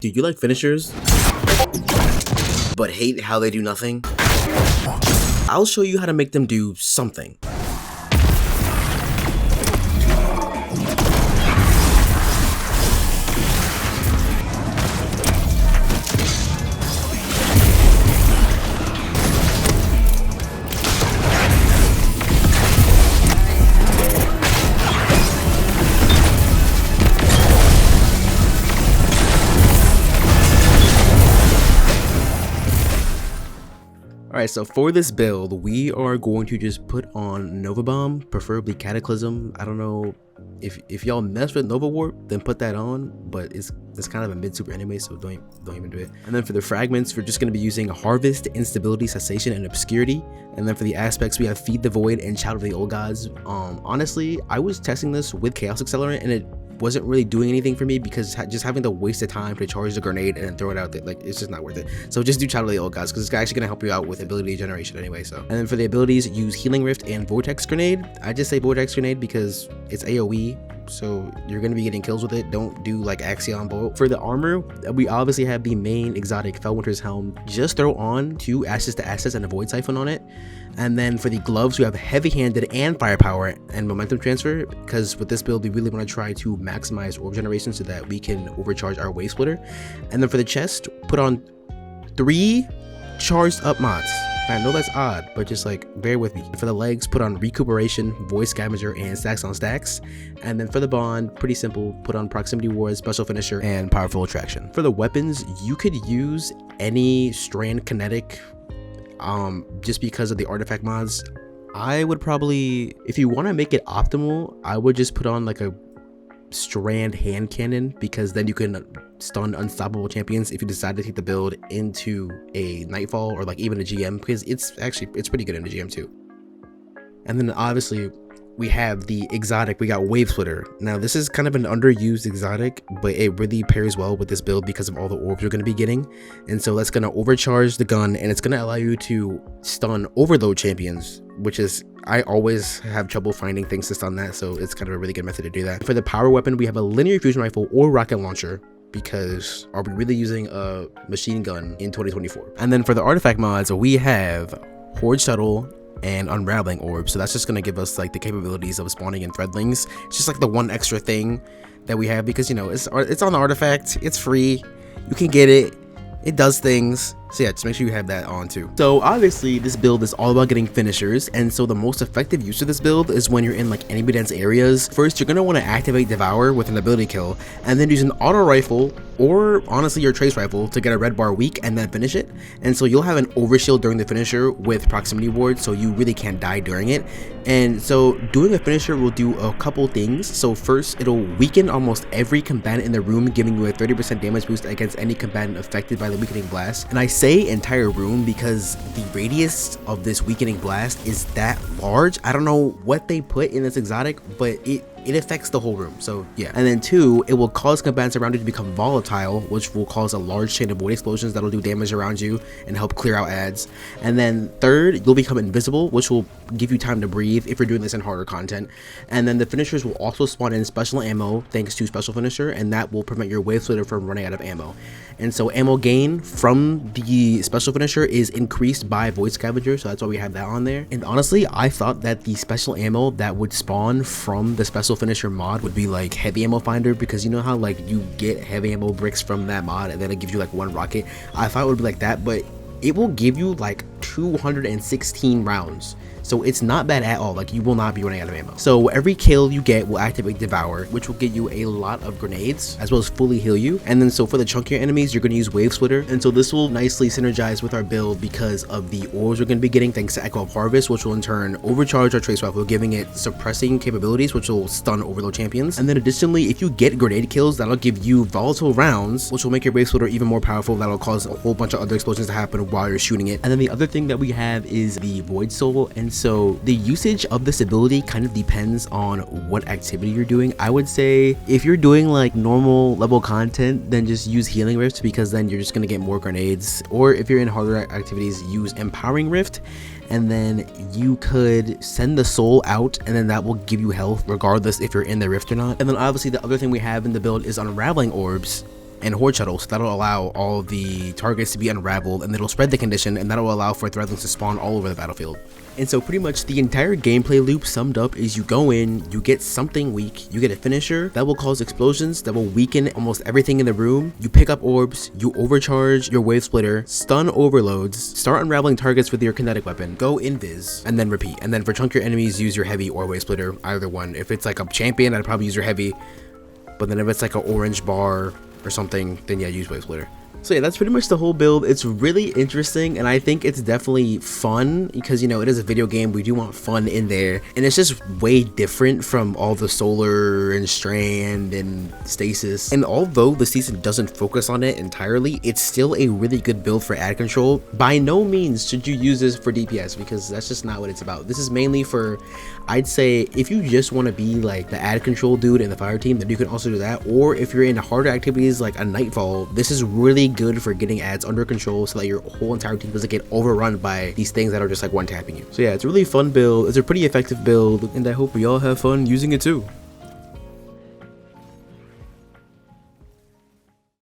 Do you like finishers, but hate how they do nothing? I'll show you how to make them do something. Alright, so for this build, we are going to just put on Nova Bomb, preferably Cataclysm. I don't know if y'all mess with Nova Warp, then put that on, but it's kind of a mid-super anyway, so don't even do it. And then for the fragments, we're just going to be using Harvest, Instability, Cessation, and Obscurity. And then for the aspects, we have Feed the Void and Shout of the Old Gods. Honestly, I was testing this with Chaos Accelerant, and it wasn't really doing anything for me because just having to waste the time to charge the grenade and then throw it out there, like, it's just not worth it. So just do Child of the Old Gods because it's actually going to help you out with ability generation anyway. So, and then for the abilities, use Healing Rift and Vortex Grenade. I just say Vortex Grenade because it's AoE, so you're going to be getting kills with it. Don't do like Axion Bolt. For the armor, we obviously have the main exotic Felwinter's Helm. Just throw on 2 Ashes to Assets and a Void Siphon on it. And then for the gloves, we have heavy-handed and firepower and momentum transfer, because with this build we really want to try to maximize orb generation so that we can overcharge our wave splitter. And then for the chest, put on 3 charged up mods. I know that's odd, but just like bear with me. For the legs, put on recuperation, void scavenger, and stacks on stacks. And then for the bond, pretty simple, put on proximity ward, special finisher, and powerful attraction. For the weapons, you could use any strand kinetic, just because of the artifact mods. I would probably, if you want to make it optimal, I would just put on like a strand hand cannon, because then you can stun unstoppable champions if you decide to take the build into a Nightfall or like even a GM, because it's pretty good in the GM too. And then obviously we have the exotic, we got Wave Splitter. Now this is kind of an underused exotic, but it really pairs well with this build because of all the orbs you're going to be getting. And so that's going to overcharge the gun, and it's going to allow you to stun overload champions, which is, I always have trouble finding things to stun that, so it's kind of a really good method to do that. For the power weapon, we have a linear fusion rifle or rocket launcher, because are we really using a machine gun in 2024? And then for the artifact mods, we have Horde Shuttle and Unraveling Orb. So that's just going to give us like the capabilities of spawning in threadlings. It's just like the one extra thing that we have, because, you know, it's on the artifact, it's free, you can get it, it does things. So yeah, just make sure you have that on too. So obviously this build is all about getting finishers, and so the most effective use of this build is when you're in like enemy dense areas. First, you're going to want to activate Devour with an ability kill, and then use an auto rifle or honestly your trace rifle to get a red bar weak and then finish it. And so you'll have an overshield during the finisher with proximity ward, so you really can't die during it. And so doing a finisher will do a couple things. So first, it'll weaken almost every combatant in the room, giving you a 30% damage boost against any combatant affected by the weakening blast. And I say entire room because the radius of this weakening blast is that large. I don't know what they put in this exotic, but it affects the whole room. So yeah. And then 2, it will cause combatants around you to become volatile, which will cause a large chain of void explosions that'll do damage around you and help clear out ads. And then 3rd, you'll become invisible, which will give you time to breathe if you're doing this in harder content. And then the finishers will also spawn in special ammo thanks to special finisher, and that will prevent your wave splitter from running out of ammo. And so ammo gain from the special finisher is increased by void scavenger, so that's why we have that on there. And honestly, I thought that the special ammo that would spawn from the special finisher mod would be like heavy ammo finder, because you know how like you get heavy ammo bricks from that mod and then it gives you like 1 rocket. I thought it would be like that, but it will give you like 216 rounds. So it's not bad at all. Like, you will not be running out of ammo. So every kill you get will activate Devour, which will get you a lot of grenades as well as fully heal you. And then so for the chunkier enemies, you're going to use Wave Splitter. And so this will nicely synergize with our build because of the orbs we're going to be getting thanks to Echo of Harvest, which will in turn overcharge our trace rifle, giving it suppressing capabilities, which will stun overload champions. And then additionally, if you get grenade kills, that'll give you volatile rounds, which will make your Wave Splitter even more powerful. That'll cause a whole bunch of other explosions to happen while you're shooting it. And then the other thing that we have is the Void Soul. And so the usage of this ability kind of depends on what activity you're doing. I would say if you're doing like normal level content, then just use Healing Rift, because then you're just going to get more grenades. Or if you're in harder activities, use Empowering Rift, and then you could send the soul out, and then that will give you health regardless if you're in the rift or not. And then obviously the other thing we have in the build is Unraveling Orbs, and Horde Shuttle, so that'll allow all the targets to be unraveled, and it'll spread the condition, and that'll allow for Threadlings to spawn all over the battlefield. And so pretty much the entire gameplay loop summed up is you go in, you get something weak, you get a finisher that will cause explosions that will weaken almost everything in the room, you pick up orbs, you overcharge your wave splitter, stun overloads, start unraveling targets with your kinetic weapon, go invis, and then repeat. And then for chunk your enemies, use your heavy or wave splitter, either one. If it's like a champion, I'd probably use your heavy, but then if it's like an orange bar or something, then yeah, use wave splitter. So yeah, that's pretty much the whole build. It's really interesting, and I think it's definitely fun because, you know, it is a video game. We do want fun in there, and it's just way different from all the solar and strand and stasis. And although the season doesn't focus on it entirely, it's still a really good build for ad control. By no means should you use this for DPS, because that's just not what it's about. This is mainly for, I'd say, if you just want to be like the ad control dude in the fire team, then you can also do that. Or if you're into harder activities like a Nightfall, this is really good for getting ads under control so that your whole entire team doesn't get overrun by these things that are just like one tapping you. So yeah, it's a really fun build. It's a pretty effective build, and I hope we all have fun using it too.